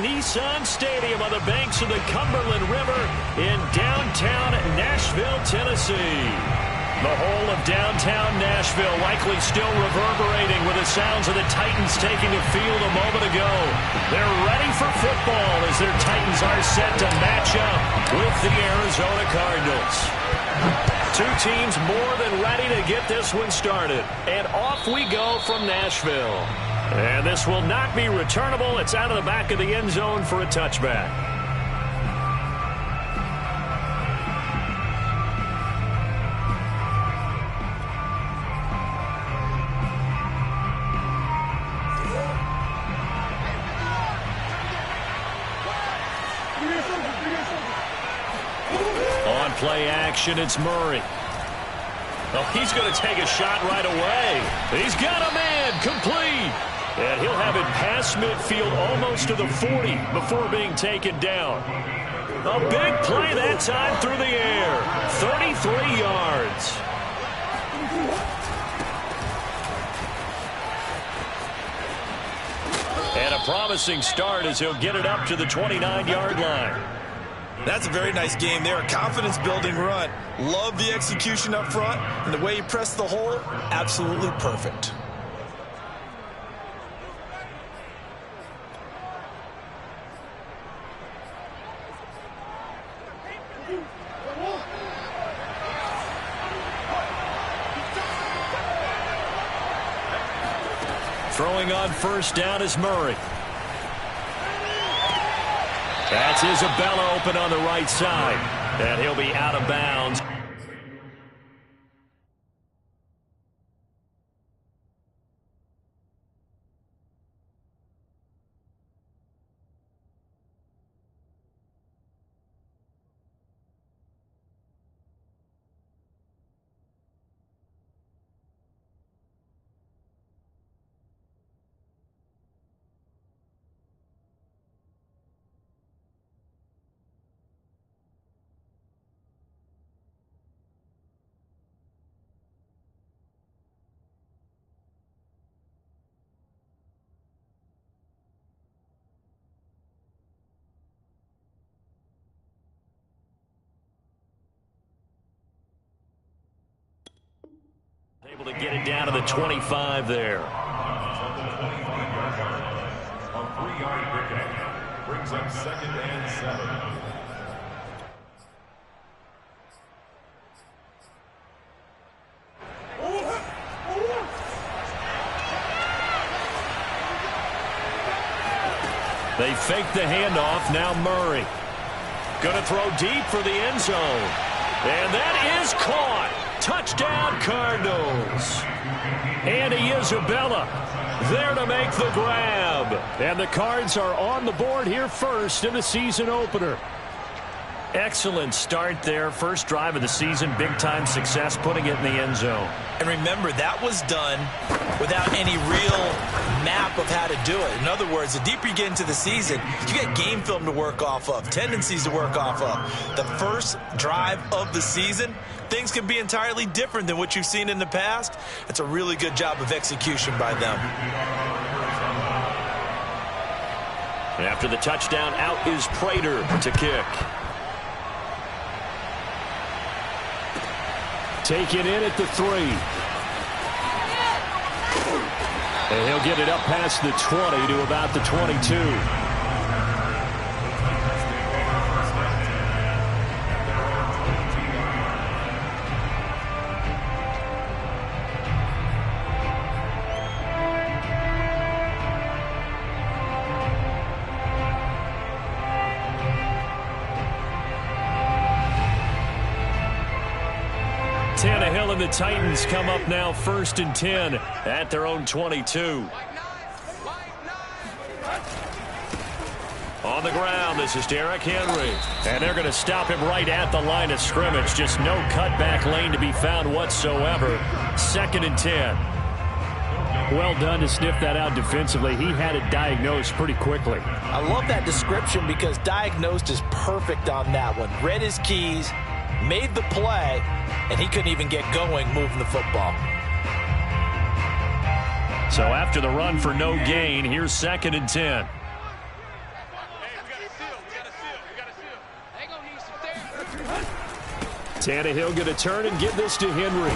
Nissan Stadium on the banks of the Cumberland River in downtown Nashville, Tennessee. The whole of downtown Nashville likely still reverberating with the sounds of the Titans taking the field a moment ago. They're ready for football as their Titans are set to match up with the Arizona Cardinals. Two teams more than ready to get this one started. And off we go from Nashville. And this will not be returnable. It's out of the back of the end zone for a touchback. On play action, it's Murray. Oh, he's going to take a shot right away. He's got a man complete. And he'll have it past midfield almost to the 40 before being taken down. A big play that time through the air. 33 yards. And a promising start as he'll get it up to the 29-yard line. That's a very nice game there. A confidence-building run. Love the execution up front. And the way he pressed the hole, absolutely perfect. Throwing on first down is Murray. That's Isabella open on the right side. And he'll be out of bounds. Able to get it down to the 25 there. A 3-yard pickup brings up 2nd and 7. They fake the handoff. Now Murray. Going to throw deep for the end zone. And that is caught. Touchdown, Cardinals. Andy Isabella there to make the grab. And the Cards are on the board here first in the season opener. Excellent start there. First drive of the season. Big-time success putting it in the end zone. And remember, that was done without any real map of how to do it. In other words, the deeper you get into the season, you get game film to work off of, tendencies to work off of. The first drive of the season, things can be entirely different than what you've seen in the past. It's a really good job of execution by them. After the touchdown, out is Prater to kick. Taken in at the 3. And he'll get it up past the 20 to about the 22. Tannehill and the Titans come up now 1st and 10 at their own 22. On the ground, this is Derrick Henry. And they're going to stop him right at the line of scrimmage. Just no cutback lane to be found whatsoever. 2nd and 10. Well done to sniff that out defensively. He had it diagnosed pretty quickly. I love that description because diagnosed is perfect on that one. Read his keys, made the play, and he couldn't even get going moving the football. So after the run for no gain, here's 2nd and 10. Tannehill going to turn and give this to Henry.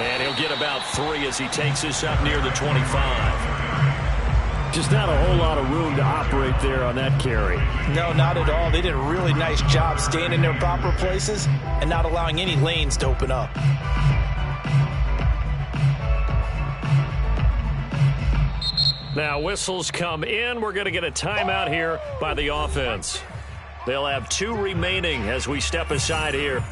And he'll get about 3 as he takes this up near the 25. Just not a whole lot of room to operate there on that carry. No, not at all. They did a really nice job staying in their proper places and not allowing any lanes to open up. Now whistles come in. We're going to get a timeout here by the offense. They'll have 2 remaining as we step aside here.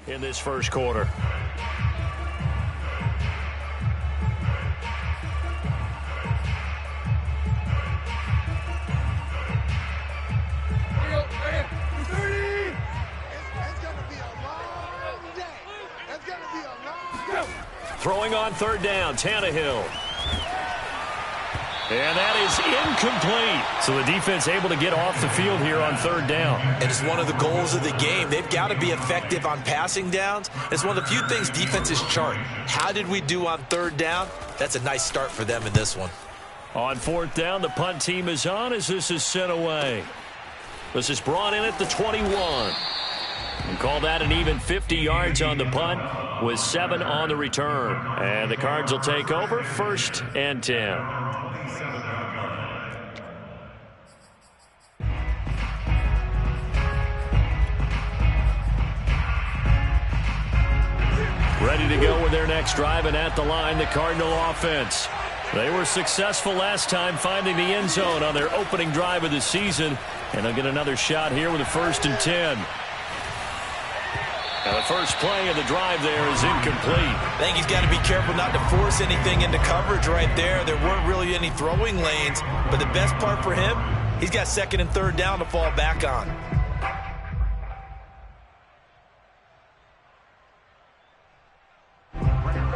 In this first quarter. Throwing on third down, Tannehill. And that is incomplete. So the defense able to get off the field here on third down. And it's one of the goals of the game. They've got to be effective on passing downs. It's one of the few things defenses chart. How did we do on third down? That's a nice start for them in this one. On fourth down, the punt team is on as this is sent away. This is brought in at the 21. And call that an even 50 yards on the punt with 7 on the return. And the Cards will take over 1st and 10. Ready to go with their next drive, and at the line, the Cardinal offense. They were successful last time finding the end zone on their opening drive of the season, and they'll get another shot here with a 1st and 10. Now the first play of the drive there is incomplete. I think he's got to be careful not to force anything into coverage right there. There weren't really any throwing lanes, but the best part for him, he's got 2nd and 3rd down to fall back on.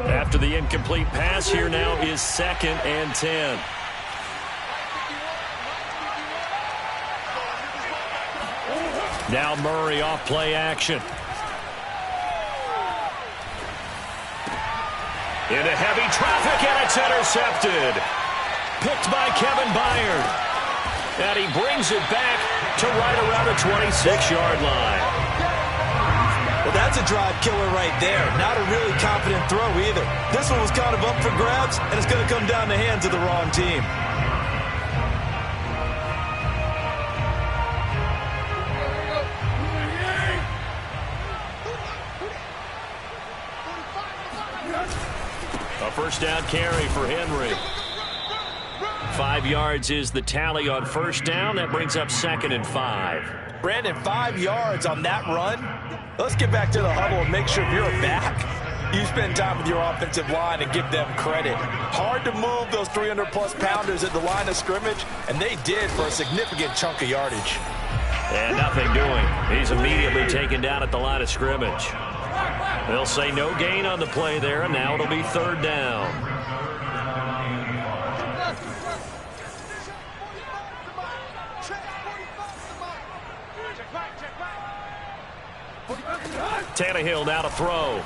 After the incomplete pass, here now is 2nd and 10. Now Murray off play action. Into heavy traffic, and it's intercepted. Picked by Kevin Byard. And he brings it back to right around the 26-yard line. Well, that's a drive killer right there. Not a really confident throw either. This one was kind of up for grabs, and it's going to come down the hands of the wrong team. A first down carry for Henry. 5 yards is the tally on first down. That brings up 2nd and 5. Brandon, 5 yards on that run. Let's get back to the huddle and make sure if you're a back, you spend time with your offensive line and give them credit. Hard to move those 300-plus pounders at the line of scrimmage, and they did for a significant chunk of yardage. And nothing doing. He's immediately taken down at the line of scrimmage. They'll say no gain on the play there, and now it'll be 3rd down. Tannehill now to throw.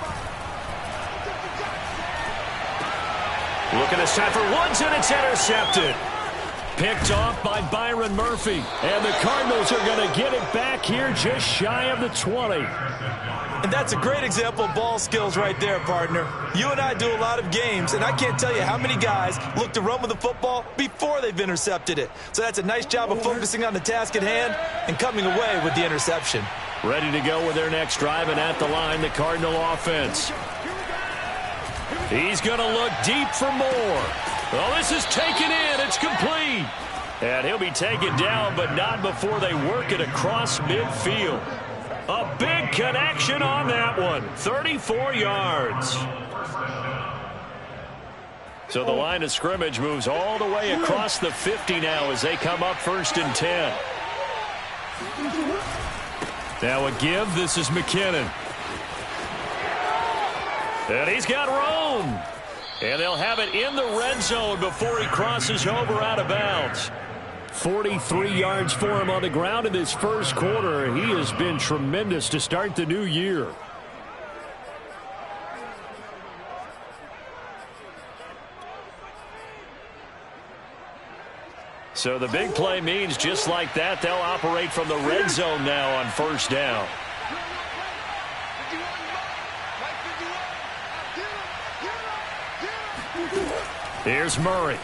Looking this time for Woods, and it's intercepted. Picked off by Byron Murphy. And the Cardinals are going to get it back here just shy of the 20. And that's a great example of ball skills right there, partner. You and I do a lot of games, and I can't tell you how many guys look to run with the football before they've intercepted it. So that's a nice job of focusing on the task at hand and coming away with the interception. Ready to go with their next drive, and at the line, the Cardinal offense. He's going to look deep for more. Well, this is taken in. It's complete. And he'll be taken down, but not before they work it across midfield. A big connection on that one. 34 yards. So the line of scrimmage moves all the way across the 50 now as they come up 1st and 10. Now a give. This is McKinnon. And he's got room. And they'll have it in the red zone before he crosses over out of bounds. 43 yards for him on the ground in this first quarter. He has been tremendous to start the new year. So the big play means just like that, they'll operate from the red zone now on first down. Here's Murray.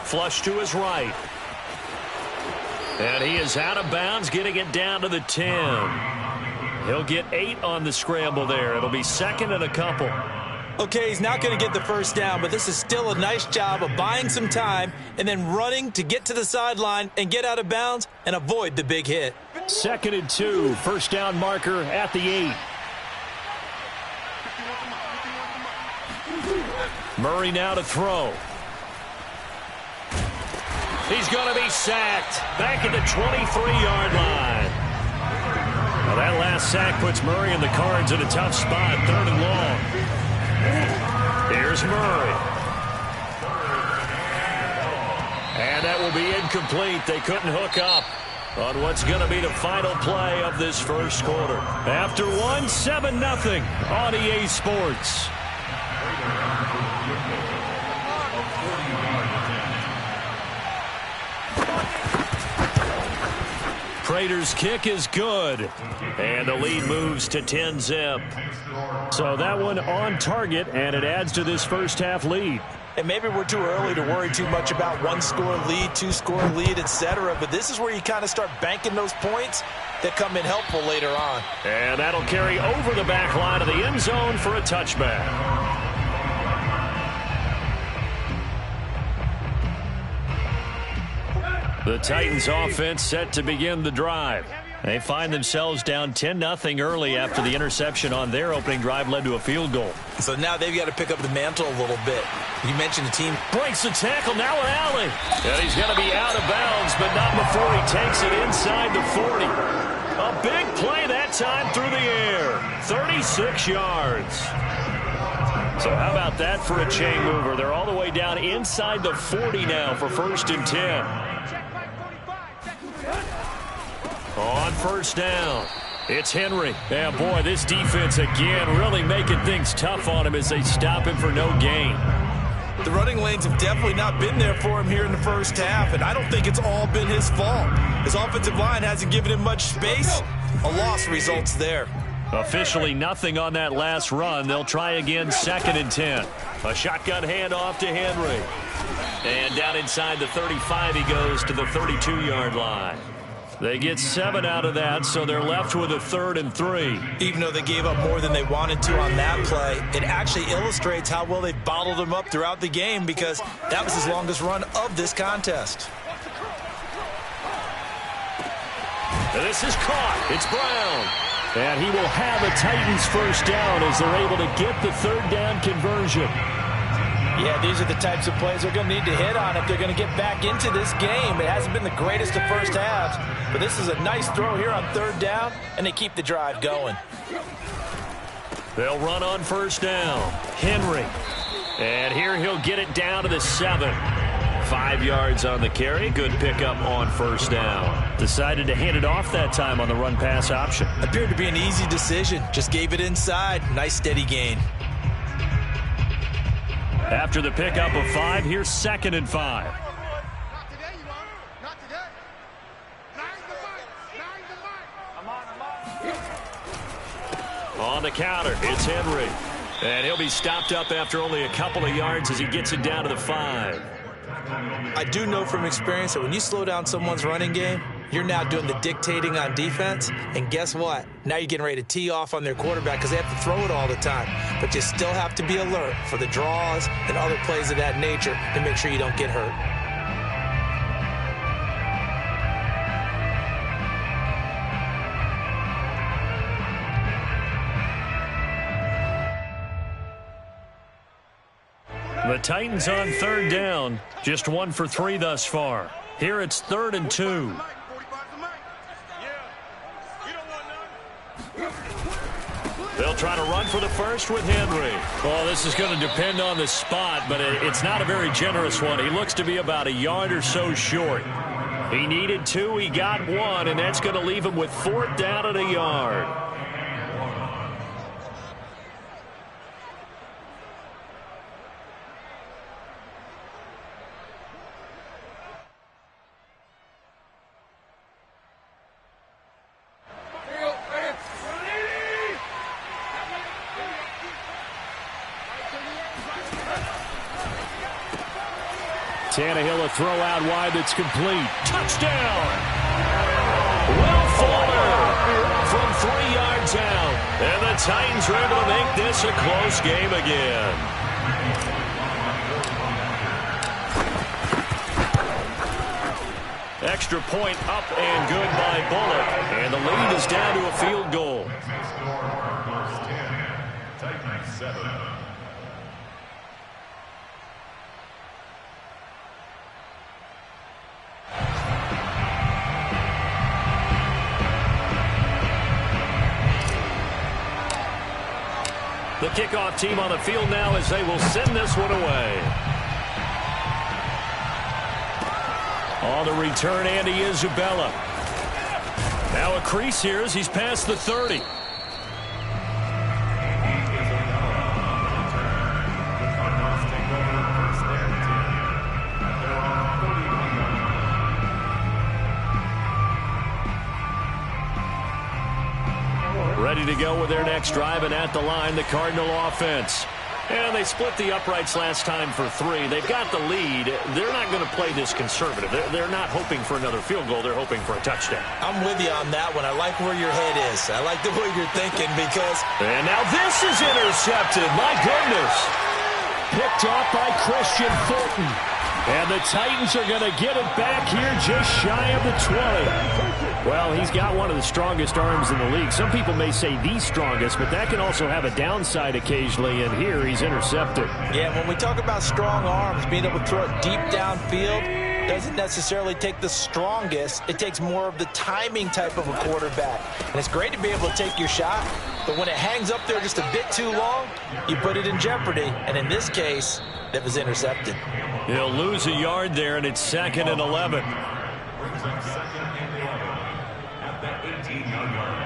Flush to his right. And he is out of bounds, getting it down to the 10. He'll get 8 on the scramble there. It'll be second and a couple. Okay, he's not going to get the first down, but this is still a nice job of buying some time and then running to get to the sideline and get out of bounds and avoid the big hit. Second and 2, first down marker at the 8. Murray now to throw. He's going to be sacked back at the 23-yard line. Now that last sack puts Murray and the Cards in a tough spot, third and long. Here's Murray. And that will be incomplete. They couldn't hook up on what's going to be the final play of this first quarter. After one, 7-0 on EA Sports. Prater's kick is good. And the lead moves to 10-zip. So that one on target, and it adds to this first half lead. And maybe we're too early to worry too much about one-score lead, two-score lead, etc. But this is where you kind of start banking those points that come in helpful later on. And that'll carry over the back line of the end zone for a touchback. The Titans offense set to begin the drive. They find themselves down 10-0 early after the interception on their opening drive led to a field goal. So now they've got to pick up the mantle a little bit. You mentioned the team breaks the tackle, now an alley. And he's going to be out of bounds, but not before he takes it inside the 40. A big play that time through the air. 36 yards. So how about that for a chain mover? They're all the way down inside the 40 now for first and 10. On first down, it's Henry. And boy, this defense again really making things tough on him as they stop him for no gain. The running lanes have definitely not been there for him here in the first half, and I don't think it's all been his fault. His offensive line hasn't given him much space. A loss results there. Officially nothing on that last run. They'll try again, second and 10. A shotgun handoff to Henry. And down inside the 35 he goes to the 32-yard line. They get 7 out of that, so they're left with a 3rd and 3. Even though they gave up more than they wanted to on that play, it actually illustrates how well they bottled him up throughout the game because that was his longest run of this contest. And this is caught. It's Brown. And he will have a Titans first down as they're able to get the 3rd down conversion. Yeah, these are the types of plays they're going to need to hit on if they're going to get back into this game. It hasn't been the greatest of first halves, but this is a nice throw here on 3rd down, and they keep the drive going. They'll run on first down. Henry. And here he'll get it down to the 7. 5 yards on the carry. Good pickup on first down. Decided to hand it off that time on the run-pass option. Appeared to be an easy decision. Just gave it inside. Nice steady gain. After the pickup of 5, here's 2nd and 5. Not today, you won't. Not today. Nine the mic. On the counter, it's Henry. And he'll be stopped up after only a couple of yards as he gets it down to the 5. I do know from experience that when you slow down someone's running game, you're now doing the dictating on defense. And guess what? Now you're getting ready to tee off on their quarterback because they have to throw it all the time. But you still have to be alert for the draws and other plays of that nature to make sure you don't get hurt. The Titans on 3rd down. Just 1 for 3 thus far. Here it's 3rd and 2. They'll try to run for the first with Henry. Well, this is going to depend on the spot, but it's not a very generous one. He looks to be about a yard or so short. He needed 2, he got 1, and that's going to leave him with 4th down at a yard. Tannehill, a throw out wide that's complete. Touchdown! Will Fuller from 3 yards out. And the Titans are able to make this a close game again. Extra point up and good by Bullock. And the lead is down to a field goal. Titans 7. The kickoff team on the field now as they will send this one away. On the return, Andy Isabella. Now a crease here as he's past the 30. Ready to go with their next drive, and at the line, the Cardinal offense. And they split the uprights last time for 3. They've got the lead. They're not going to play this conservative. They're not hoping for another field goal. They're hoping for a touchdown. I'm with you on that one. I like where your head is. I like the way you're thinking because... And now this is intercepted. My goodness. Picked off by Christian Fulton. And the Titans are going to get it back here just shy of the 20. Well, he's got one of the strongest arms in the league. Some people may say the strongest, but that can also have a downside occasionally, and here he's intercepted. Yeah, when we talk about strong arms, being able to throw it deep downfield doesn't necessarily take the strongest. It takes more of the timing type of a quarterback. And it's great to be able to take your shot, but when it hangs up there just a bit too long, you put it in jeopardy. And in this case, it was intercepted. He'll lose a yard there, and it's 2nd and 11. Brings up 2nd and 11 at the 18-yard line.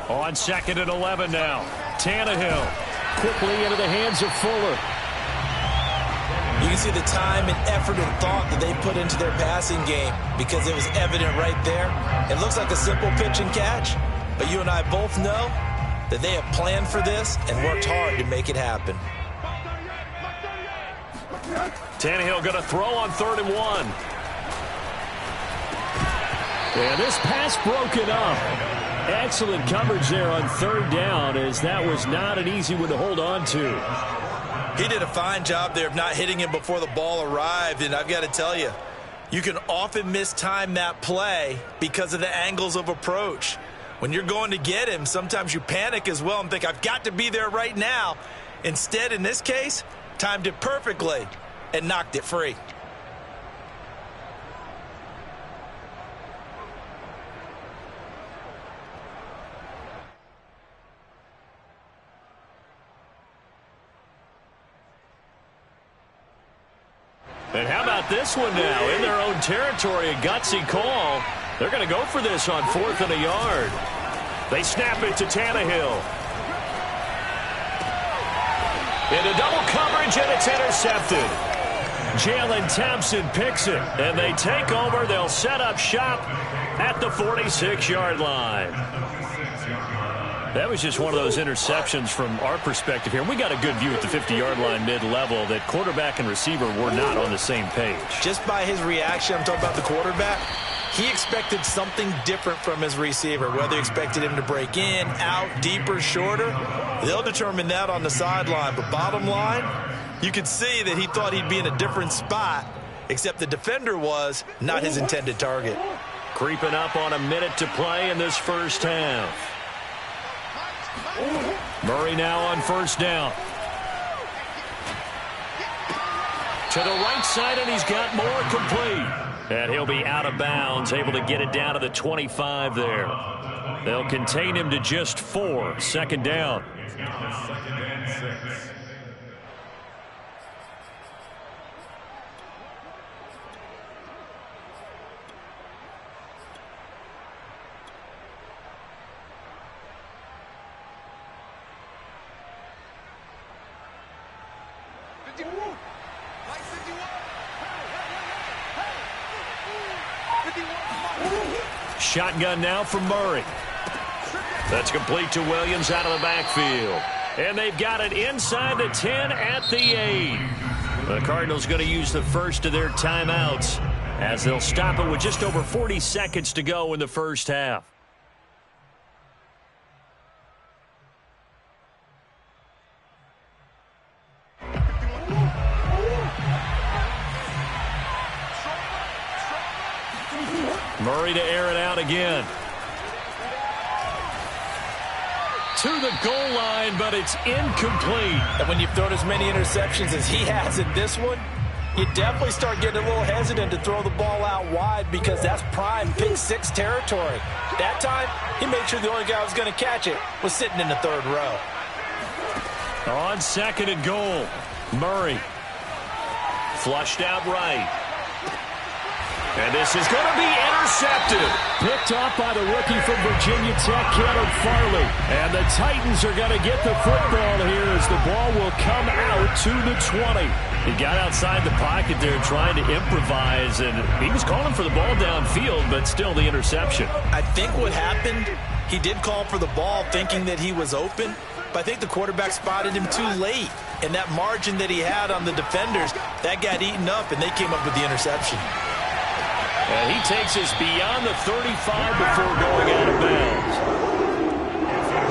On 2nd and 11 now. Tannehill quickly into the hands of Fuller. You can see the time and effort and thought that they put into their passing game because it was evident right there. It looks like a simple pitch and catch, but you and I both know that they have planned for this and worked hard to make it happen. Tannehill going to throw on 3rd and 1. And this pass broken up. Excellent coverage there on 3rd down, as that was not an easy one to hold on to. He did a fine job there of not hitting him before the ball arrived, and I've got to tell you, you can often mistime that play because of the angles of approach. When you're going to get him, sometimes you panic as well and think, I've got to be there right now. Instead, in this case, timed it perfectly and knocked it free. And how about this one now? In their own territory, a gutsy call. They're going to go for this on 4th and a yard. They snap it to Tannehill. Into double coverage, and it's intercepted. Jalen Thompson picks it, and they take over. They'll set up shop at the 46-yard line. That was just one of those interceptions from our perspective here. We got a good view at the 50-yard line mid-level that quarterback and receiver were not on the same page. Just by his reaction, I'm talking about the quarterback, he expected something different from his receiver. Whether he expected him to break in, out, deeper, shorter, they'll determine that on the sideline. But bottom line, you could see that he thought he'd be in a different spot, except the defender was not his intended target. Creeping up on a minute to play in this first half. Murray now on 1st down. To the right side, and he's got more complete. And he'll be out of bounds, able to get it down to the 25 there. They'll contain him to just 4. Second down. Second and 6. Shotgun now from Murray. That's complete to Williams out of the backfield. And they've got it inside the 10 at the 8. The Cardinals going to use the first of their timeouts as they'll stop it with just over 40 seconds to go in the first half. Murray to air it out again. To the goal line, but it's incomplete. And when you've thrown as many interceptions as he has in this one, you definitely start getting a little hesitant to throw the ball out wide because that's prime pick 6 territory. That time, he made sure the only guy who was going to catch it was sitting in the third row. On second and goal, Murray. Flushed out right. And this is going to be intercepted. Picked off by the rookie from Virginia Tech, Caleb Farley. And the Titans are going to get the football here as the ball will come out to the 20. He got outside the pocket there trying to improvise, and he was calling for the ball downfield, but still the interception. I think what happened, he did call for the ball thinking that he was open, but I think the quarterback spotted him too late. And that margin that he had on the defenders, that got eaten up, and they came up with the interception. And he takes us beyond the 35 before going out of bounds.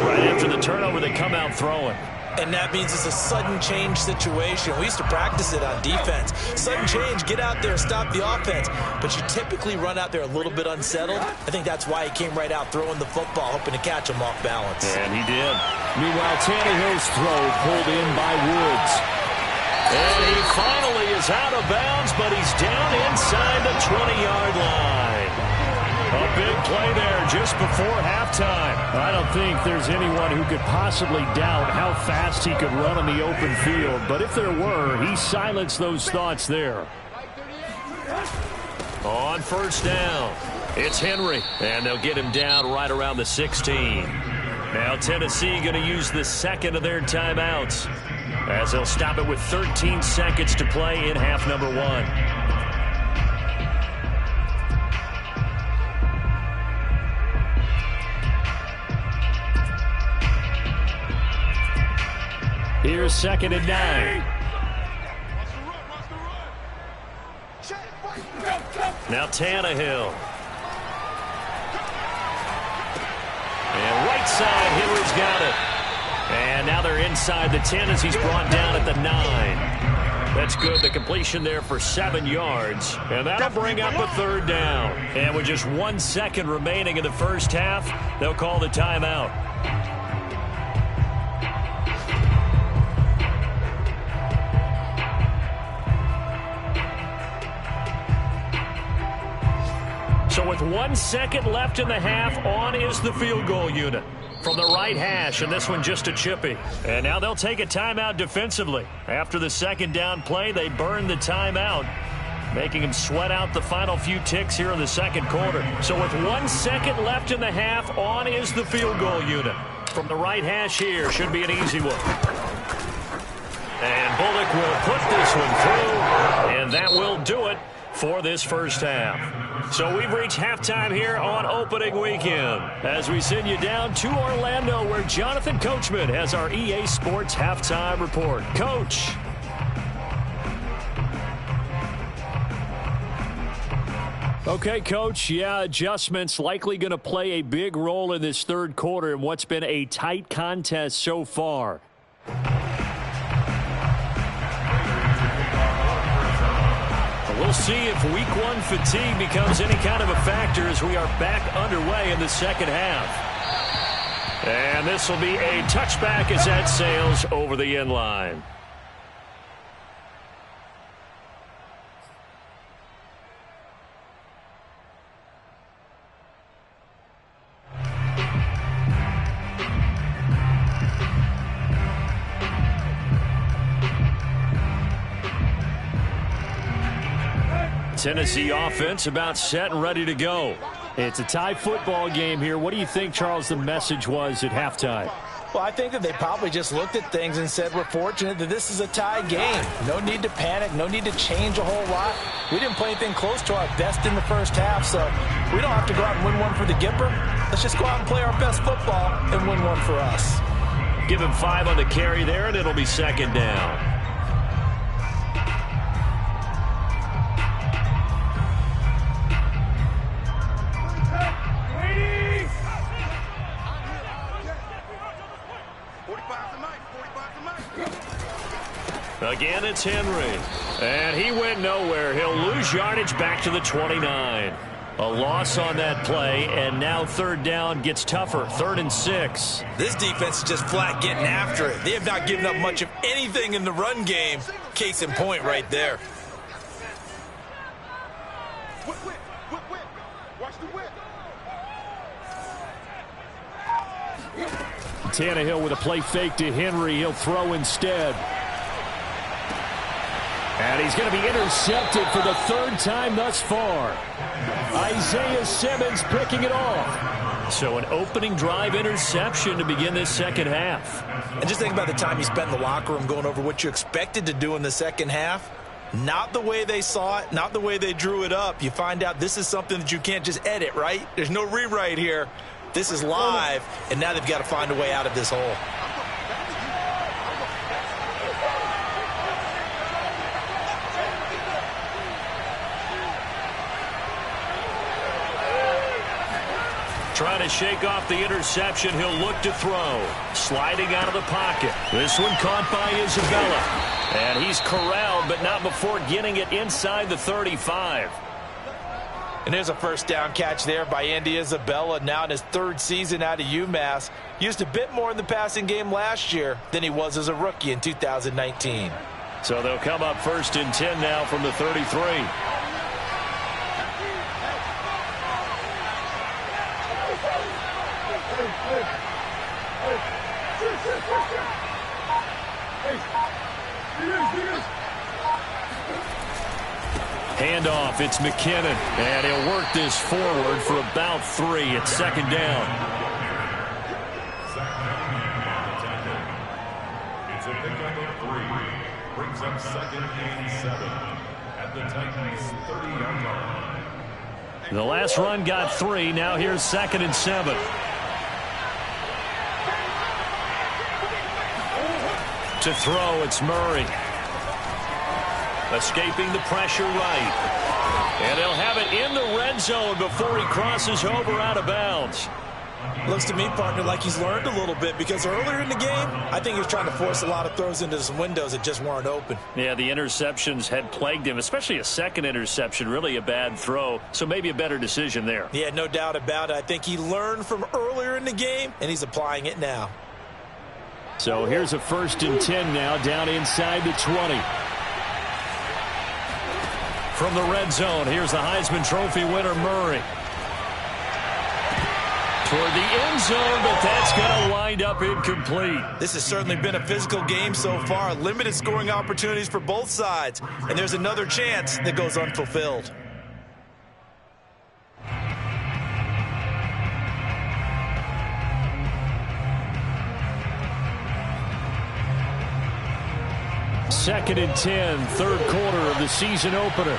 Right after the turnover, they come out throwing. And that means it's a sudden change situation. We used to practice it on defense. Sudden change, get out there, stop the offense. But you typically run out there a little bit unsettled. I think that's why he came right out throwing the football, hoping to catch him off balance. And he did. Meanwhile, Tannehill's throw pulled in by Woods. And he finally is out of bounds, but he's down inside the 20-yard line. A big play there just before halftime. I don't think there's anyone who could possibly doubt how fast he could run on the open field. But if there were, he silenced those thoughts there. On first down, it's Henry. And they'll get him down right around the 16. Now Tennessee going to use the second of their timeouts, as they'll stop it with 13 seconds to play in half number 1. Here's second and 9. Now Tannehill. And right side, Henry's got it. And now they're inside the 10 as he's brought down at the 9. That's good. The completion there for 7 yards. And that'll bring up a third down. And with just 1 second remaining in the first half, they'll call the timeout. So with 1 second left in the half, on is the field goal unit from the right hash, and this one just a chippy. And now they'll take a timeout defensively. After the second down play, they burn the timeout, making them sweat out the final few ticks here in the second quarter. So with 1 second left in the half, on is the field goal unit. From the right hash here, should be an easy one. And Bullock will put this one through, and that will do it for this first half. So we've reached halftime here on opening weekend as we send you down to Orlando, where Jonathan Coachman has our EA Sports halftime report. Coach. Okay, Coach. Yeah, adjustments likely going to play a big role in this third quarter in what's been a tight contest so far. We'll see if week 1 fatigue becomes any kind of a factor as we are back underway in the second half. And this will be a touchback as that sails over the end line. Tennessee offense about set and ready to go. It's a tie football game here. What do you think, Charles, the message was at halftime? Well, I think that they probably just looked at things and said, we're fortunate that this is a tie game. No need to panic. No need to change a whole lot. We didn't play anything close to our best in the first half, so we don't have to go out and win one for the Gipper. Let's just go out and play our best football and win one for us. Give him 5 on the carry there, and it'll be second down. Again, it's Henry. And he went nowhere. He'll lose yardage back to the 29. A loss on that play, and now third down gets tougher. 3rd and 6. This defense is just flat getting after it. They have not given up much of anything in the run game. Case in point right there. Watch the whip. Tannehill with a play fake to Henry. He'll throw instead. And he's going to be intercepted for the 3rd time thus far. Isaiah Simmons picking it off. So an opening drive interception to begin this second half. And just think about the time you spent in the locker room going over what you expected to do in the second half. Not the way they saw it, not the way they drew it up. You find out this is something that you can't just edit, right? There's no rewrite here. This is live, and now they've got to find a way out of this hole. Trying to shake off the interception. He'll look to throw. Sliding out of the pocket. This one caught by Isabella. And he's corralled, but not before getting it inside the 35. And there's a first down catch there by Andy Isabella, now in his 3rd season out of UMass. Used a bit more in the passing game last year than he was as a rookie in 2019. So they'll come up 1st and 10 now from the 33. Handoff, it's McKinnon, and he'll work this forward for about 3. It's 2nd down. It's a pickup of 3. Brings up 2nd and 7 at the Titans' 30-yard line. The last run got 3. Now here's 2nd and 7. To throw, it's Murray. Escaping the pressure right. And he'll have it in the red zone before he crosses over out of bounds. Looks to me, partner, like he's learned a little bit, because earlier in the game, I think he was trying to force a lot of throws into some windows that just weren't open. Yeah, the interceptions had plagued him, especially a second interception, really a bad throw. So maybe a better decision there. Yeah, no doubt about it. I think he learned from earlier in the game, and he's applying it now. So here's a 1st and 10 now, down inside the 20. From the red zone, here's the Heisman Trophy winner, Murray. Toward the end zone, but that's going to wind up incomplete. This has certainly been a physical game so far. Limited scoring opportunities for both sides. And there's another chance that goes unfulfilled. Second and 10, 3rd quarter of the season opener.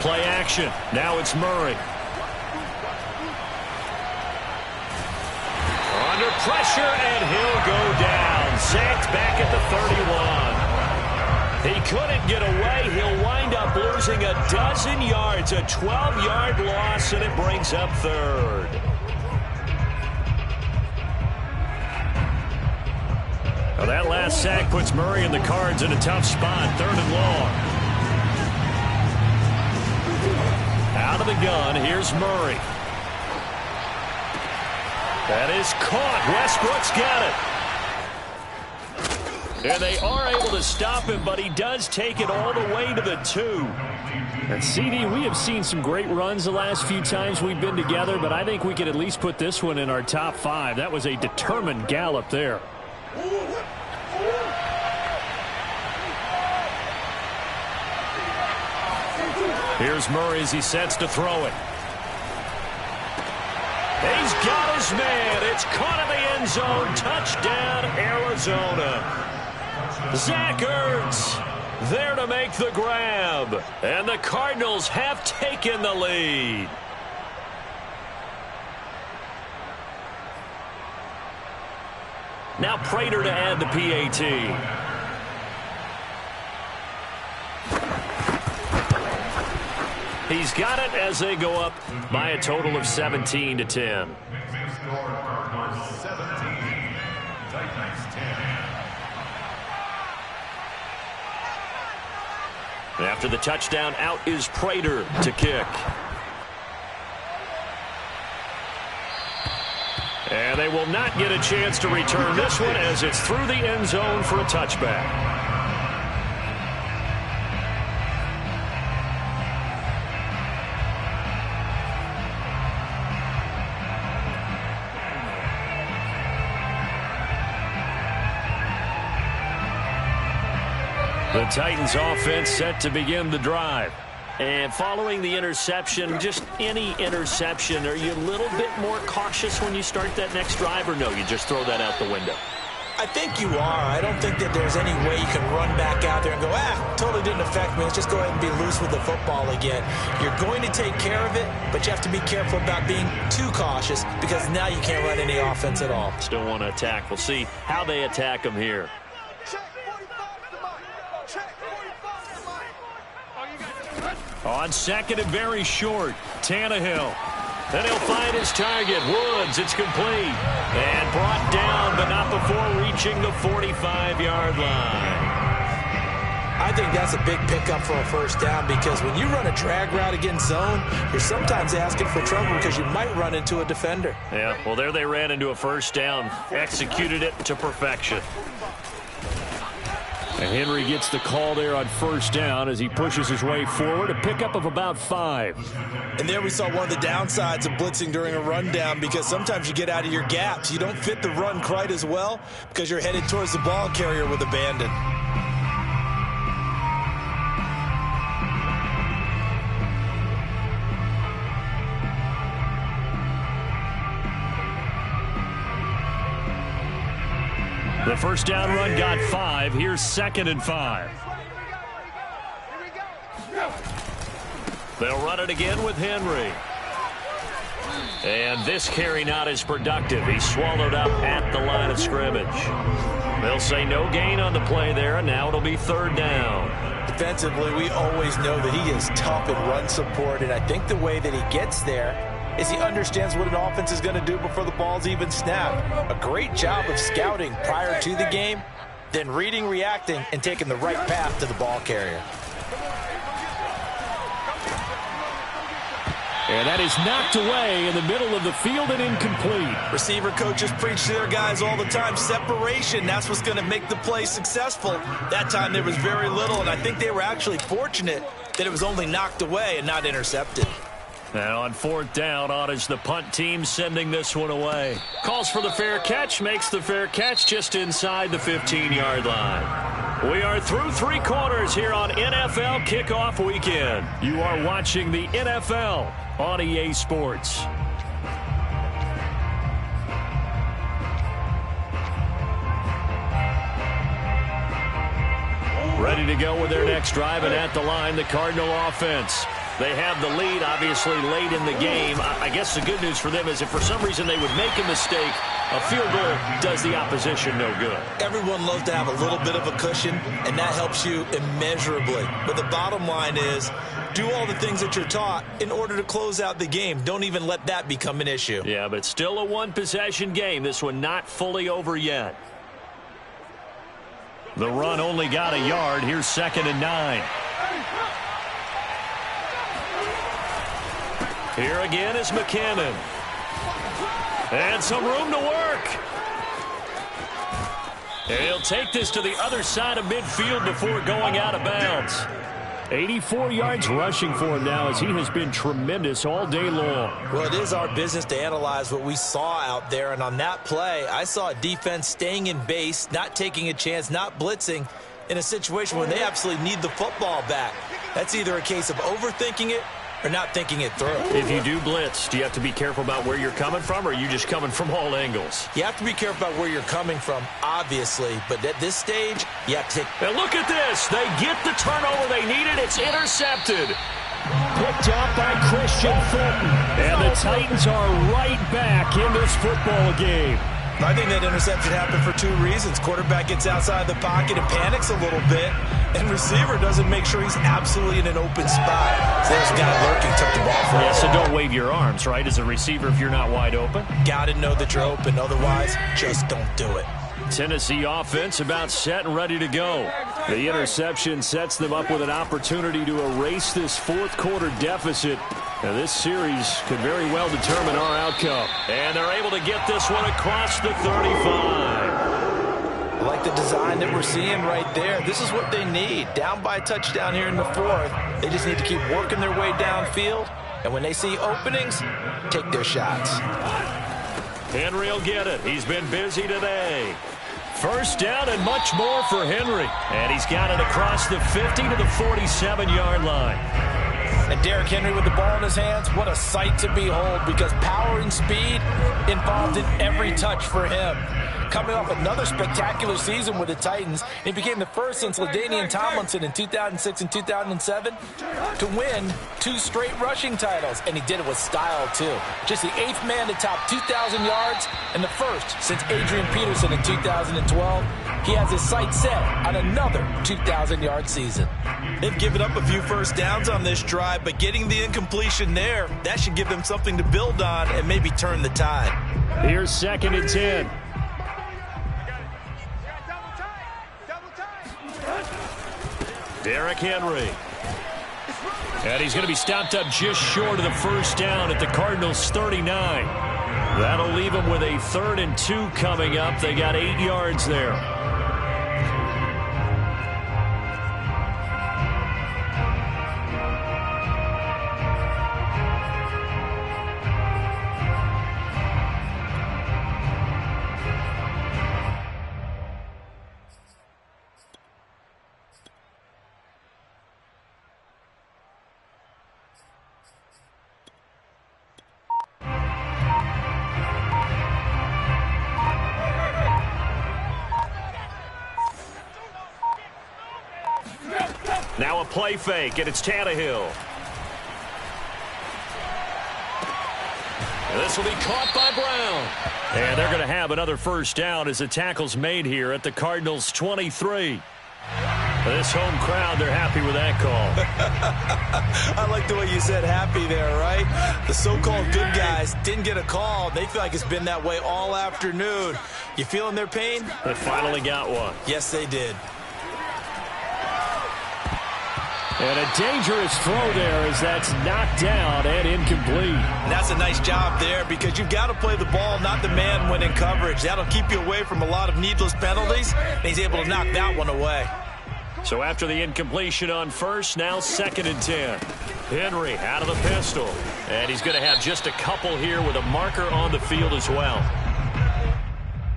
Play action. Now it's Murray. Under pressure, and he'll go down. Sacked back at the 31. He couldn't get away. He'll wind up losing a dozen yards, a 12-yard loss, and it brings up 3rd. Well, that last sack puts Murray and the Cards in a tough spot, 3rd and long. Out of the gun, here's Murray. That is caught. Westbrook's got it. And they are able to stop him, but he does take it all the way to the 2. And CD, we have seen some great runs the last few times we've been together, but I think we could at least put this one in our top 5. That was a determined gallop there. Here's Murray as he sets to throw it. He's got his man. It's caught in the end zone. Touchdown, Arizona. Zach Ertz there to make the grab. And the Cardinals have taken the lead. Now Prater to add the PAT. He's got it as they go up by a total of 17-10. After the touchdown, out is Prater to kick. And they will not get a chance to return this one as it's through the end zone for a touchback. The Titans offense set to begin the drive. And following the interception, just any interception, are you a little bit more cautious when you start that next drive, or no, you just throw that out the window? I think you are. I don't think that there's any way you can run back out there and go, totally didn't affect me. Let's just go ahead and be loose with the football again. You're going to take care of it, but you have to be careful about being too cautious because now you can't run any offense at all. Still want to attack. We'll see how they attack them here. On second and very short, Tannehill. Then he'll find his target, Woods. It's complete. And brought down, but not before reaching the 45-yard line. I think that's a big pickup for a first down because when you run a drag route against zone, you're sometimes asking for trouble because you might run into a defender. Yeah, well, there they ran into a first down. Executed it to perfection. And Henry gets the call there on first down as he pushes his way forward. A pickup of about 5. And there we saw one of the downsides of blitzing during a rundown because sometimes you get out of your gaps. You don't fit the run quite as well because you're headed towards the ball carrier with abandon. The first down run got 5. Here's second and 5. They'll run it again with Henry. And this carry not as productive. He's swallowed up at the line of scrimmage. They'll say no gain on the play there, and now it'll be third down. Defensively, we always know that he is tough in run support, and I think the way that he gets there is he understands what an offense is going to do before the ball's even snapped. A great job of scouting prior to the game, then reading, reacting, and taking the right path to the ball carrier. And that is knocked away in the middle of the field and incomplete. Receiver coaches preach to their guys all the time. Separation, that's what's going to make the play successful. That time there was very little, and I think they were actually fortunate that it was only knocked away and not intercepted. Now on fourth down, on is the punt team sending this one away. Calls for the fair catch, makes the fair catch just inside the 15-yard line. We are through 3 quarters here on NFL Kickoff Weekend. You are watching the NFL on EA Sports. Ready to go with their next drive, and at the line, the Cardinal offense. They have the lead, obviously, late in the game. I guess the good news for them is if for some reason they would make a mistake, a field goal does the opposition no good. Everyone loves to have a little bit of a cushion, and that helps you immeasurably. But the bottom line is, do all the things that you're taught in order to close out the game. Don't even let that become an issue. Yeah, but still a one-possession game. This one not fully over yet. The run only got a yard. Here's second and 9. Here again is McKinnon. And some room to work. And he'll take this to the other side of midfield before going out of bounds. 84 yards rushing for him now as he has been tremendous all day long. Well, it is our business to analyze what we saw out there. And on that play, I saw a defense staying in base, not taking a chance, not blitzing in a situation where they absolutely need the football back. That's either a case of overthinking it or not thinking it through. If you do blitz, do you have to be careful about where you're coming from, or are you just coming from all angles? You have to be careful about where you're coming from, obviously. But at this stage, you have to take... And look at this. They get the turnover they needed. It's intercepted. Picked up by Christian Fulton. And the Titans are right back in this football game. I think that interception happened for two reasons. Quarterback gets outside the pocket and panics a little bit, and receiver doesn't make sure he's absolutely in an open spot. So there's a guy lurking, took the ball from him. Yeah, so don't wave your arms, right, as a receiver if you're not wide open? Got to know that you're open. Otherwise, just don't do it. Tennessee offense about set and ready to go. The interception sets them up with an opportunity to erase this fourth quarter deficit. Now, this series could very well determine our outcome. And they're able to get this one across the 35. I like the design that we're seeing right there. This is what they need. Down by a touchdown here in the fourth. They just need to keep working their way downfield. And when they see openings, take their shots. Henry will get it. He's been busy today. First down and much more for Henry. And he's got it across the 50 to the 47-yard line. And Derrick Henry with the ball in his hands, what a sight to behold, because power and speed involved in every touch for him. Coming off another spectacular season with the Titans, he became the first since LaDainian Tomlinson in 2006 and 2007 to win 2 straight rushing titles, and he did it with style too. Just the 8th man to top 2,000 yards and the first since Adrian Peterson in 2012. He has his sights set on another 2,000-yard season. They've given up a few first downs on this drive, but getting the incompletion there, that should give them something to build on and maybe turn the tide. Here's 2nd and 10. Derrick Henry. And he's going to be stopped up just short of the first down at the Cardinals' 39. That'll leave them with a 3rd and 2 coming up. They got 8 yards there. Now a play fake, and it's Tannehill. And this will be caught by Brown. And they're going to have another first down as the tackle's made here at the Cardinals' 23. This home crowd, they're happy with that call. I like the way you said happy there, right? The so-called good guys didn't get a call. They feel like it's been that way all afternoon. You feeling their pain? They finally got one. Yes, they did. And a dangerous throw there as that's knocked down and incomplete. And that's a nice job there because you've got to play the ball, not the man when in coverage. That'll keep you away from a lot of needless penalties, and he's able to knock that one away. So after the incompletion on first, now 2nd and 10. Henry out of the pistol. And he's going to have just a couple here with a marker on the field as well.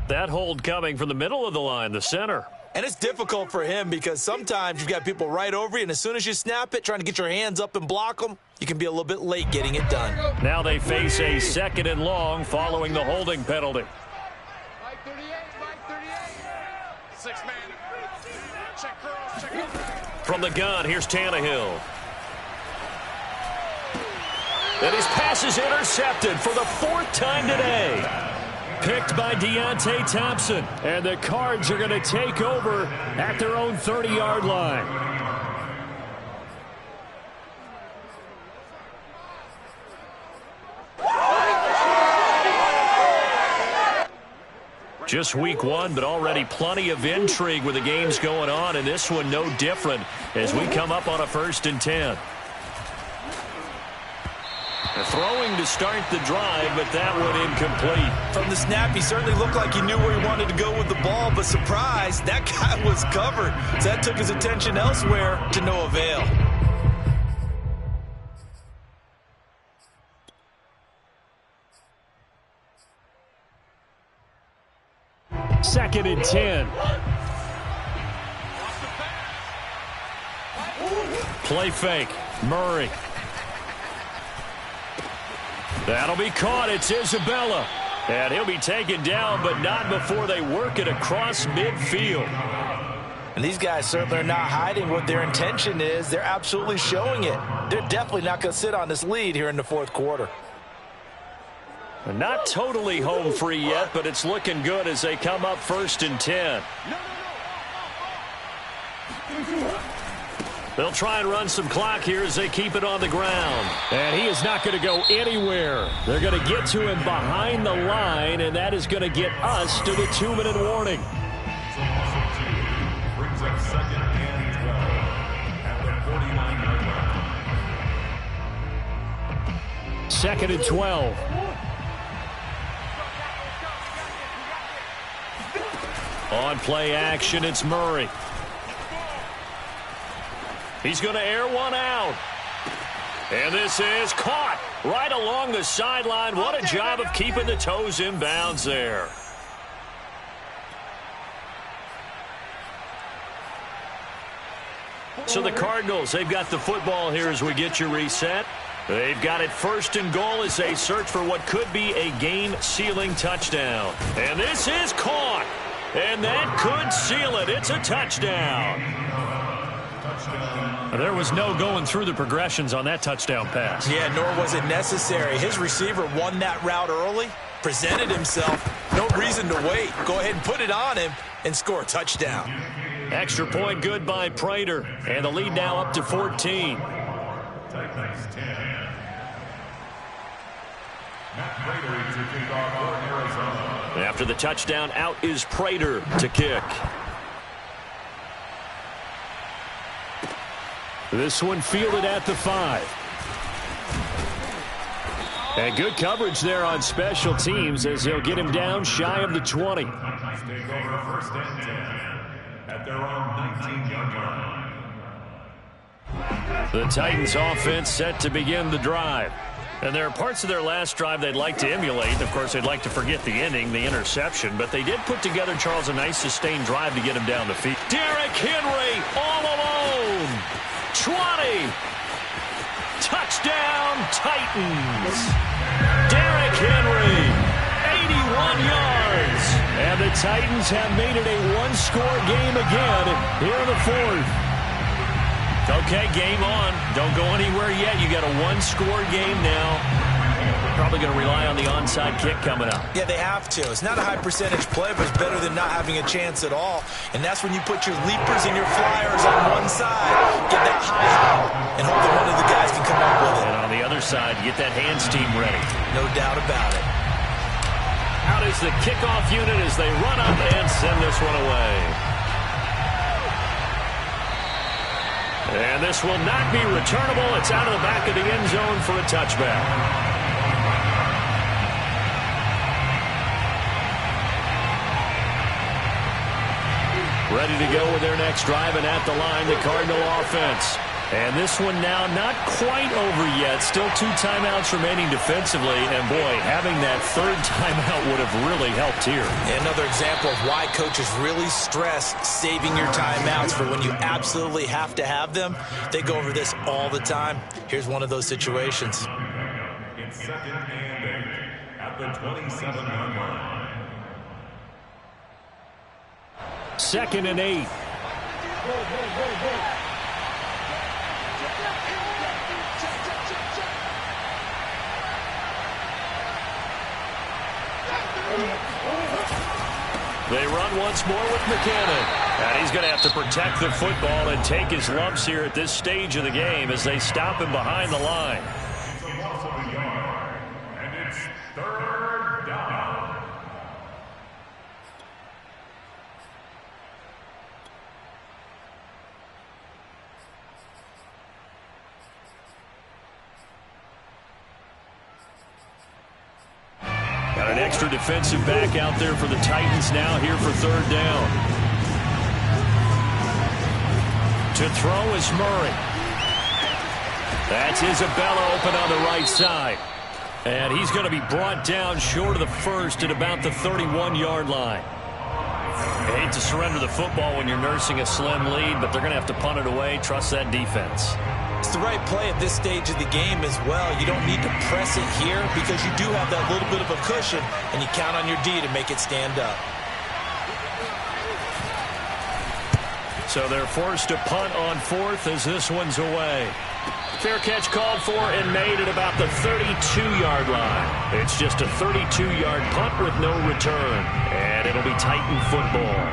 That hold coming from the middle of the line, the center. And it's difficult for him because sometimes you've got people right over you, and as soon as you snap it, trying to get your hands up and block them, you can be a little bit late getting it done. Now they face a 2nd and long following the holding penalty. Mike 38, Mike 38. 6-man. Check girls, check girls. From the gun, here's Tannehill. And his pass is intercepted for the 4th time today. Picked by Deontay Thompson. And the Cards are going to take over at their own 30-yard line. Just week 1, but already plenty of intrigue with the games going on, and this one no different as we come up on a 1st and 10. Throwing to start the drive, but that one incomplete. From the snap, he certainly looked like he knew where he wanted to go with the ball, but surprise, that guy was covered. So that took his attention elsewhere to no avail. Second and 10. Play fake. Murray. That'll be caught. It's Isabella. And he'll be taken down, but not before they work it across midfield. And these guys certainly are not hiding what their intention is. They're absolutely showing it. They're definitely not going to sit on this lead here in the fourth quarter. Not totally home free yet, but it's looking good as they come up 1st and 10. They'll try and run some clock here as they keep it on the ground. And he is not going to go anywhere. They're going to get to him behind the line, and that is going to get us to the 2-minute warning. Brings up 2nd and 12 at the 49-yard line. 2nd and 12. On play action, it's Murray. He's going to air one out. And this is caught right along the sideline. What a job of keeping the toes in bounds there. So the Cardinals, they've got the football here as we get you reset. They've got it 1st and goal as they search for what could be a game-sealing touchdown. And this is caught. And that could seal it. It's a touchdown. There was no going through the progressions on that touchdown pass. Yeah, nor was it necessary. His receiver won that route early, presented himself. No reason to wait. Go ahead and put it on him and score a touchdown. Extra point good by Prater. And the lead now up to 14. Titans 10. Matt Prater to kick off for Arizona. After the touchdown, out is Prater to kick. This one fielded at the 5. And good coverage there on special teams as they'll get him down shy of the 20. Take over 1st and 10 at their own 19-yard line. The Titans offense set to begin the drive. And there are parts of their last drive they'd like to emulate. Of course, they'd like to forget the ending, the interception. But they did put together, Charles, a nice sustained drive to get him down the field. Derrick Henry all alone. 20. Touchdown, Titans. Derrick Henry, 81 yards. And the Titans have made it a one-score game again here in the 4th. Okay, game on. Don't go anywhere yet. You got a one-score game now. Probably going to rely on the onside kick coming up. Yeah, they have to. It's not a high percentage play, but it's better than not having a chance at all. And that's when you put your leapers and your flyers on one side, get that high hop, and hope that one of the guys can come up with it. And on the other side, get that hands team ready. No doubt about it. Out is the kickoff unit as they run up and send this one away. And this will not be returnable. It's out of the back of the end zone for a touchback. Ready to go with their next drive, and at the line, the Cardinal offense. And this one now not quite over yet. Still 2 timeouts remaining defensively. And, boy, having that 3rd timeout would have really helped here. Another example of why coaches really stress saving your timeouts for when you absolutely have to have them. They go over this all the time. Here's one of those situations. It's 2nd and 8 at the 27-yard line. 2nd and 8. They run once more with McKinnon. And he's going to have to protect the football and take his lumps here at this stage of the game as they stop him behind the line. It's a loss of a yard, and it's 3rd down. extra defensive back out there for the Titans now here for third down. To throw is Murray. That's Isabella open on the right side. And he's going to be brought down short of the first at about the 31-yard line. You hate to surrender the football when you're nursing a slim lead, but they're going to have to punt it away. Trust that defense. It's the right play at this stage of the game as well. You don't need to press it here because you do have that little bit of a cushion, and you count on your D to make it stand up. So they're forced to punt on fourth as this one's away. Fair catch called for and made at about the 32-yard line. It's just a 32-yard punt with no return, and it'll be Titan football.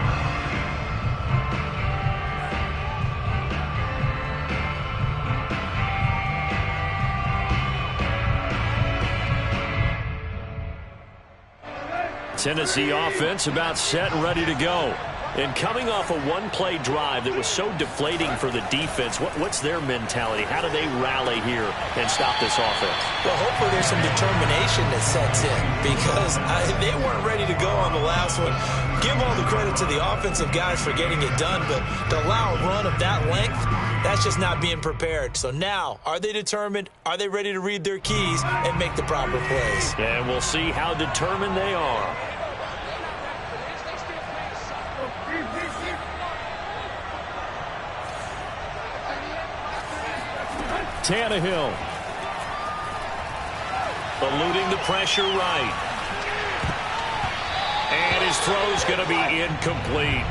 Tennessee offense about set and ready to go. And coming off a one-play drive that was so deflating for the defense, what's their mentality? How do they rally here and stop this offense? Well, hopefully there's some determination that sets in because they weren't ready to go on the last one. Give all the credit to the offensive guys for getting it done, but to allow a run of that length, that's just not being prepared. So now, are they determined? Are they ready to read their keys and make the proper plays? And we'll see how determined they are. Tannehill. Eluding the pressure right. And his throw's going to be incomplete.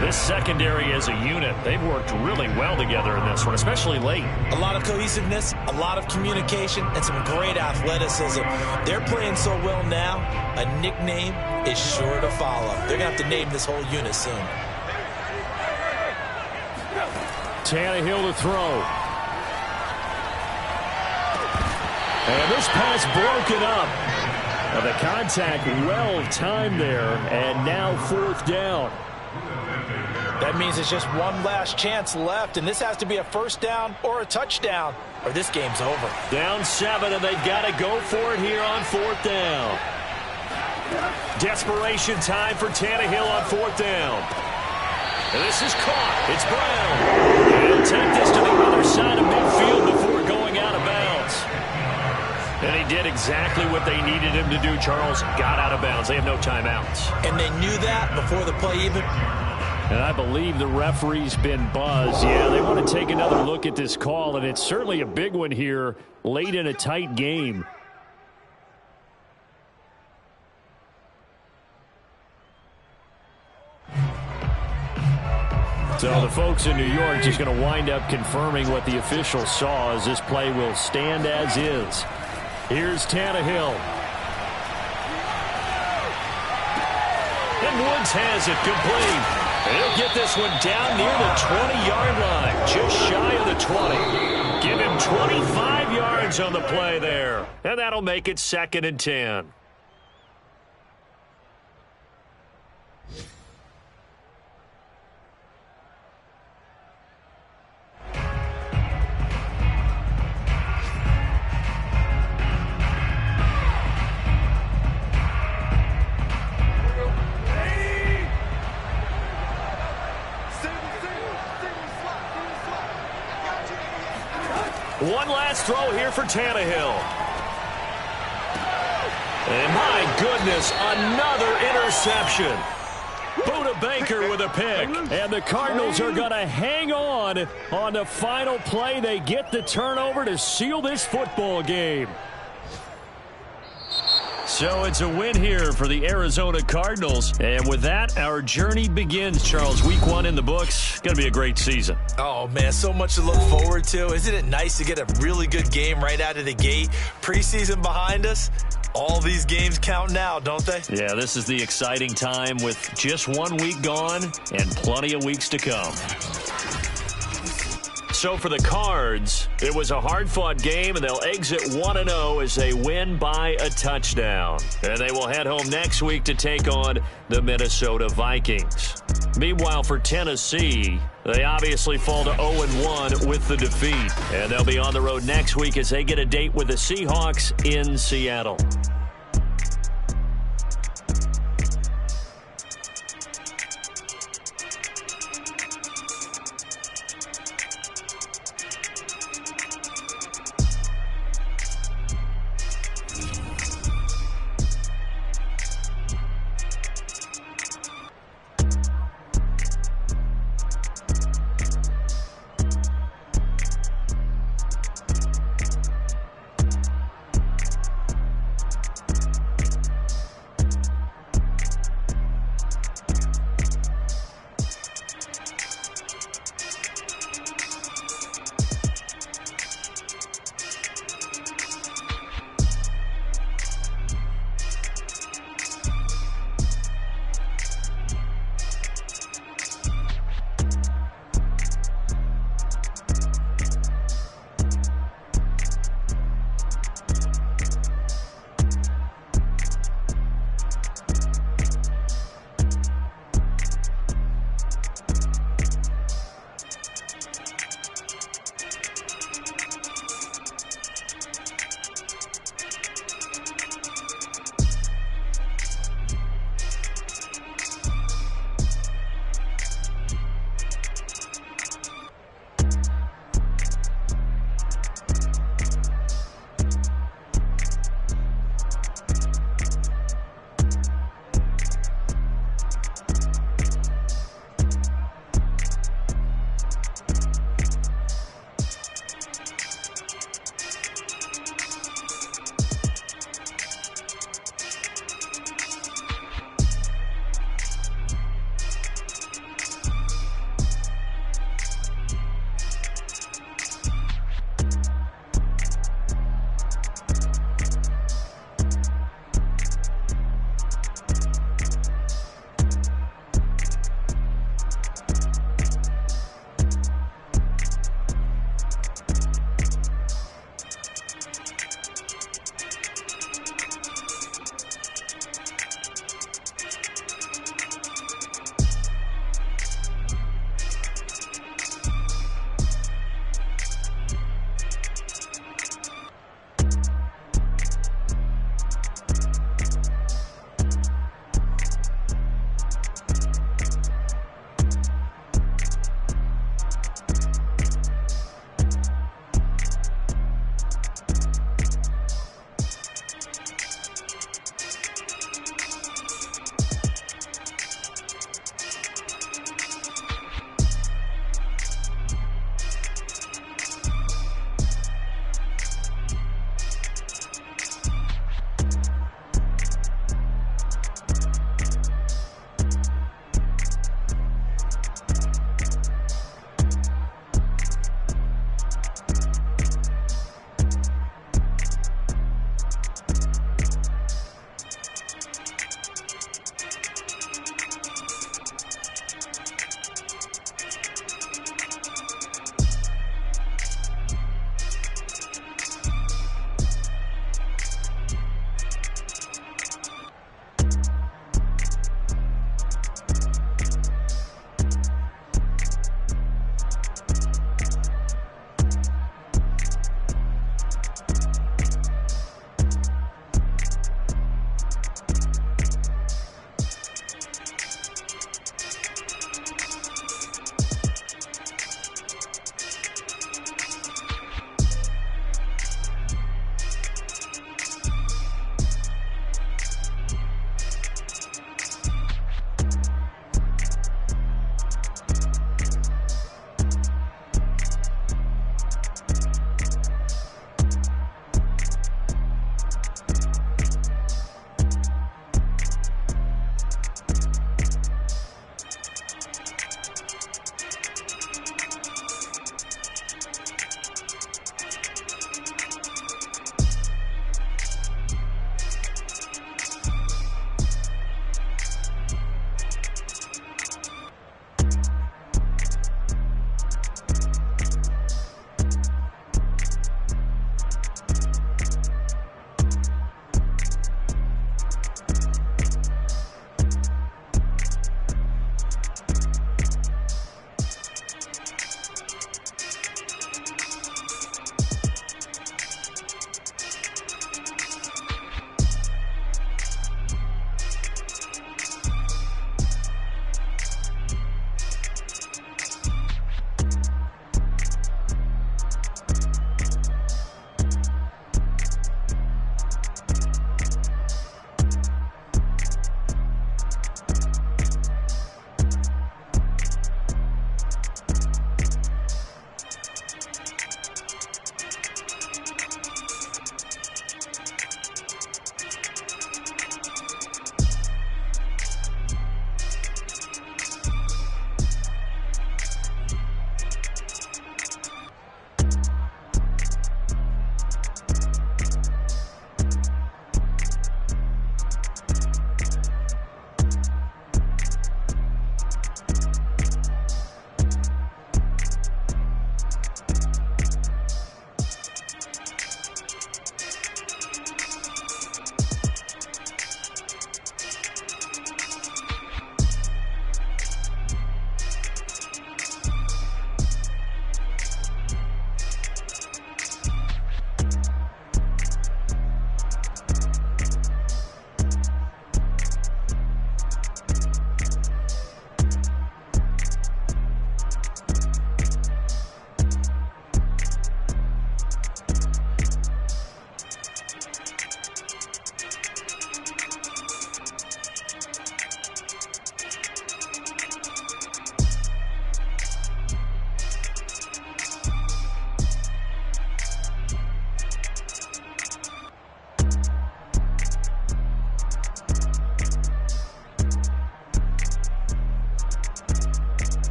This secondary as a unit, they've worked really well together in this one, especially late. A lot of cohesiveness, a lot of communication, and some great athleticism. They're playing so well now, a nickname is sure to follow. They're going to have to name this whole unit soon. Tannehill to throw. And this pass broken up. Now the contact well timed there, and now fourth down. That means it's just one last chance left, and this has to be a first down or a touchdown, or this game's over. Down 7, and they've got to go for it here on fourth down. Desperation time for Tannehill on fourth down. And this is caught. It's Brown. He'll take this to the other side of midfield before going out of bounds. And he did exactly what they needed him to do, Charles. Got out of bounds. They have no timeouts. And they knew that before the play even. And I believe the referee's been buzzed. Yeah, they want to take another look at this call, and it's certainly a big one here late in a tight game. So the folks in New York just going to wind up confirming what the officials saw as this play will stand as is. Here's Tannehill. And Woods has it complete. And he'll get this one down near the 20-yard line, just shy of the 20. Give him 25 yards on the play there. And that'll make it 2nd and 10. One last throw here for Tannehill. And my goodness, another interception. Buda Baker with a pick. And the Cardinals are going to hang on the final play. They get the turnover to seal this football game. So it's a win here for the Arizona Cardinals. And with that, our journey begins, Charles. Week 1 in the books. Going to be a great season. Oh, man, so much to look forward to. Isn't it nice to get a really good game right out of the gate? Preseason behind us. All these games count now, don't they? Yeah, this is the exciting time with just 1 week gone and plenty of weeks to come. So for the Cards, it was a hard-fought game, and they'll exit 1-0 as they win by a touchdown. And they will head home next week to take on the Minnesota Vikings. Meanwhile, for Tennessee, they obviously fall to 0-1 with the defeat. And they'll be on the road next week as they get a date with the Seahawks in Seattle.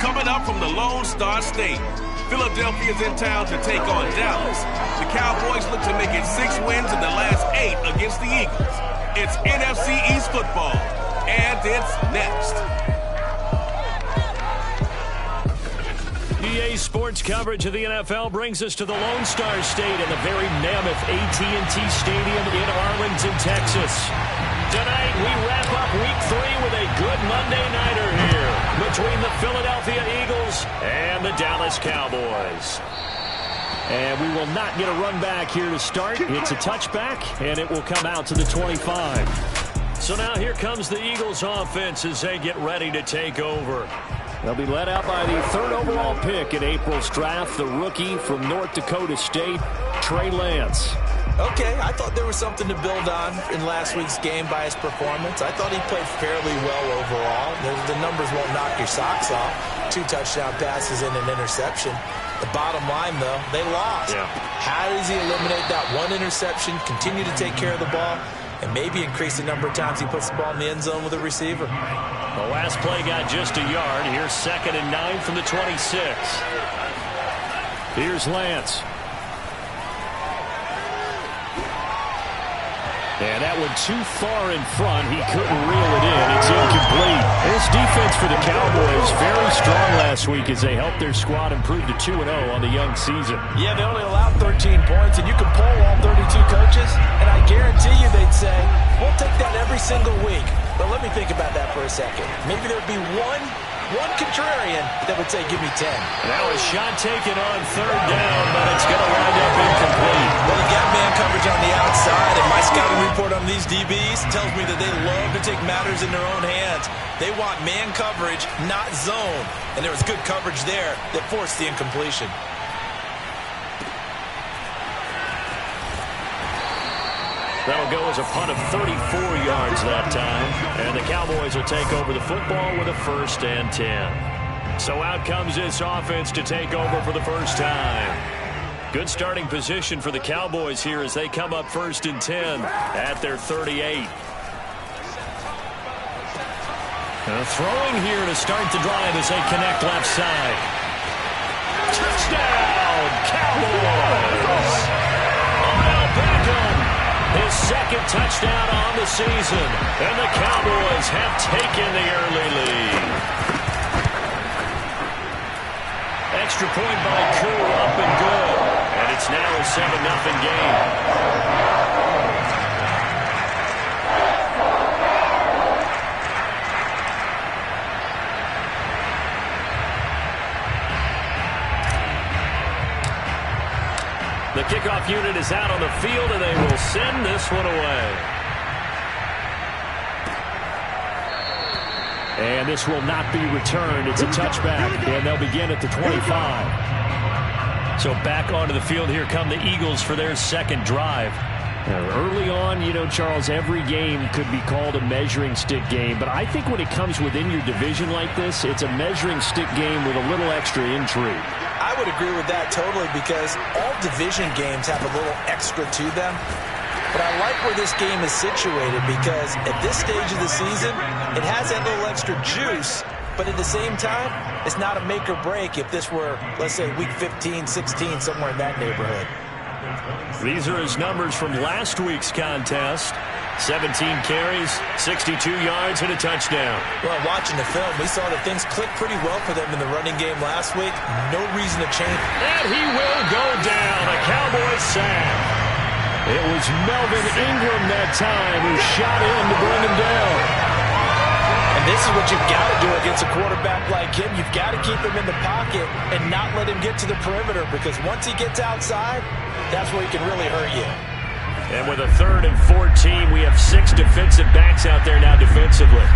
coming up from the Lone Star State. Philadelphia's in town to take on Dallas. The Cowboys look to make it 6 wins in the last 8 against the Eagles. It's NFC East football, and it's next. EA Sports coverage of the NFL brings us to the Lone Star State and the very mammoth AT&T Stadium in Arlington, Texas. Tonight, we wrap up Week 3 with a good Monday nighter here between the Philadelphia Eagles and the Dallas Cowboys. And we will not get a run back here to start. It's a touchback, and it will come out to the 25. So now here comes the Eagles offense as they get ready to take over. They'll be led out by the 3rd overall pick in April's draft, the rookie from North Dakota State, Trey Lance. Okay, I thought there was something to build on in last week's game by his performance. I thought he played fairly well overall. The numbers won't knock your socks off. 2 touchdown passes and an interception. The bottom line, though, they lost. Yeah. How does he eliminate that 1 interception, continue to take care of the ball, and maybe increase the number of times he puts the ball in the end zone with a receiver? The last play got just a yard. Here's 2nd and 9 from the 26. Here's Lance. And that one too far in front. He couldn't reel it in. It's incomplete. This defense for the Cowboys very strong last week as they helped their squad improve to 2-0 on the young season. Yeah, they only allowed 13 points, and you can poll all 32 coaches, and I guarantee you they'd say, we'll take that every single week. But let me think about that for a second. Maybe there'd be one contrarian that would say, give me 10. Now a shot taken on 3rd down, but it's going to wind up incomplete. Well, they got man coverage on the outside, and my scouting report on these DBs tells me that they love to take matters in their own hands. They want man coverage, not zone. And there was good coverage there that forced the incompletion. That'll go as a punt of 34 yards that time. And the Cowboys will take over the football with a 1st and 10. So out comes this offense to take over for the first time. Good starting position for the Cowboys here as they come up 1st and 10 at their 38. Throwing here to start the drive as they connect left side. Touchdown, Cowboys! Odell Beckham, his 2nd touchdown on the season, and the Cowboys have taken the early lead. Extra point by Koo, up and good, and it's now a 7-0 game. The kickoff unit is out on the field, and they will send this one away. And this will not be returned. It's a touchback, and they'll begin at the 25. So back onto the field, here come the Eagles for their 2nd drive. Early on, you know, Charles, every game could be called a measuring stick game. But I think when it comes within your division like this, it's a measuring stick game with a little extra intrigue. I would agree with that totally because all division games have a little extra to them. But I like where this game is situated because at this stage of the season, it has that little extra juice. But at the same time, it's not a make or break if this were, let's say, week 15, 16, somewhere in that neighborhood. These are his numbers from last week's contest. 17 carries, 62 yards, and a touchdown. Well, watching the film, we saw that things clicked pretty well for them in the running game last week. No reason to change. And he will go down. A Cowboys sack. It was Melvin Ingram that time who shot in to bring him down. And this is what you've got to do against a quarterback like him. You've got to keep him in the pocket and not let him get to the perimeter because once he gets outside, that's where he can really hurt you. And with a 3rd and 14, we have 6 defensive backs out there now defensively.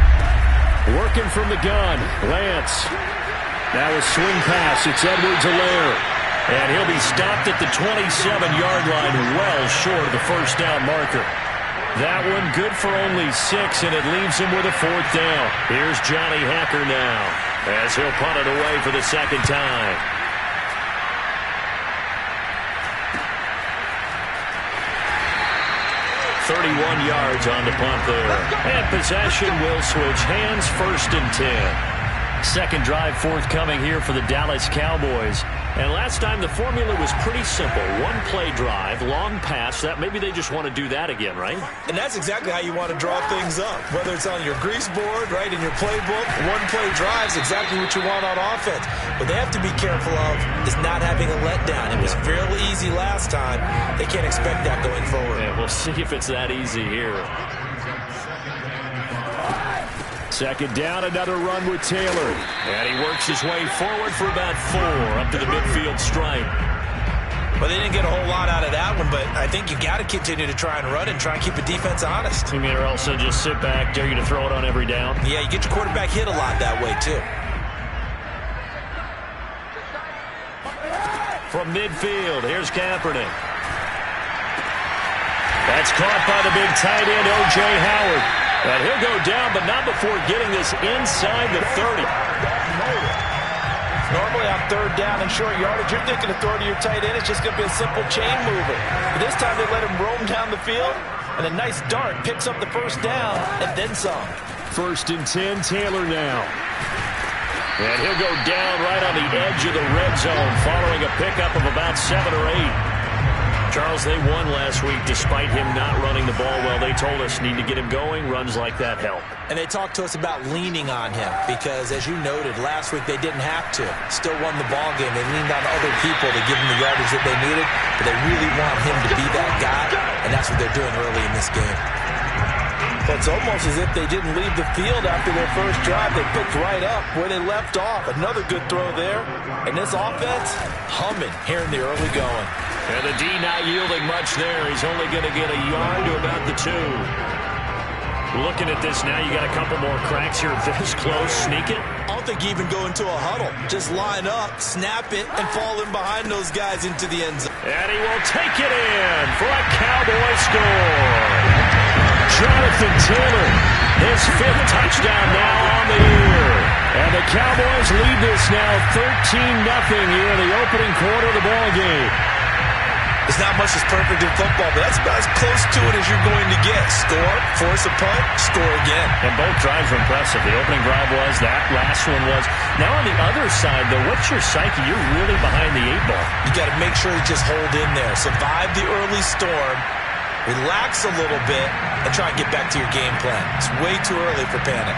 Working from the gun, Lance. Now a swing pass. It's Edwards-Helaire. And he'll be stopped at the 27-yard line, well short of the 1st down marker. That one good for only 6, and it leaves him with a 4th down. Here's Johnny Hacker now as he'll punt it away for the 2nd time. 31 yards on the punt there. And possession will switch hands, 1st and 10. Second drive forthcoming here for the Dallas Cowboys. And last time the formula was pretty simple. One play drive, long pass. That maybe they just want to do that again, right? And that's exactly how you want to draw things up. Whether it's on your grease board, right, in your playbook, one play drive is exactly what you want on offense. What they have to be careful of is not having a letdown. It was fairly easy last time. They can't expect that going forward. Yeah, we'll see if it's that easy here. Second down, another run with Taylor. And he works his way forward for about 4 up to the midfield stripe. Well, they didn't get a whole lot out of that one, but I think you got to continue to try and run and try and keep the defense honest. You mean, or also just sit back, dare you to throw it on every down? Yeah, you get your quarterback hit a lot that way, too. From midfield, here's Kaepernick. That's caught by the big tight end, O.J. Howard. And he'll go down, but not before getting this inside the 30. Normally on third down and short yardage, you're thinking to throw to your tight end. It's just going to be a simple chain mover. But this time they let him roam down the field, and a nice dart picks up the first down and then some. 1st and 10, Taylor now. And he'll go down right on the edge of the red zone following a pickup of about 7 or 8. Charles, they won last week despite him not running the ball well. They told us need to get him going. Runs like that help. And they talked to us about leaning on him because, as you noted, last week they didn't have to. Still won the ball game. They leaned on other people to give them the yardage that they needed, but they really want him to be that guy, and that's what they're doing early in this game. It's almost as if they didn't leave the field after their first drive. They picked right up where they left off. Another good throw there. And this offense, humming here in the early going. And the D not yielding much there. He's only going to get a yard to about the 2. Looking at this now, you got a couple more cracks here this close. Sneak it. I don't think you even go into a huddle. Just line up, snap it, and fall in behind those guys into the end zone. And he will take it in for a Cowboy score. Jonathan Taylor, his 5th touchdown now on the year. And the Cowboys lead this now 13-0 here in the opening quarter of the ball game. It's not much that's perfect in football, but that's about as close to it as you're going to get. Score, force a punt, score again. And both drives were impressive. The opening drive was, that last one was. Now on the other side, though, what's your psyche? You're really behind the 8 ball. You got to make sure you just hold in there. Survive the early storm, relax a little bit, and try and get back to your game plan. It's way too early for panic.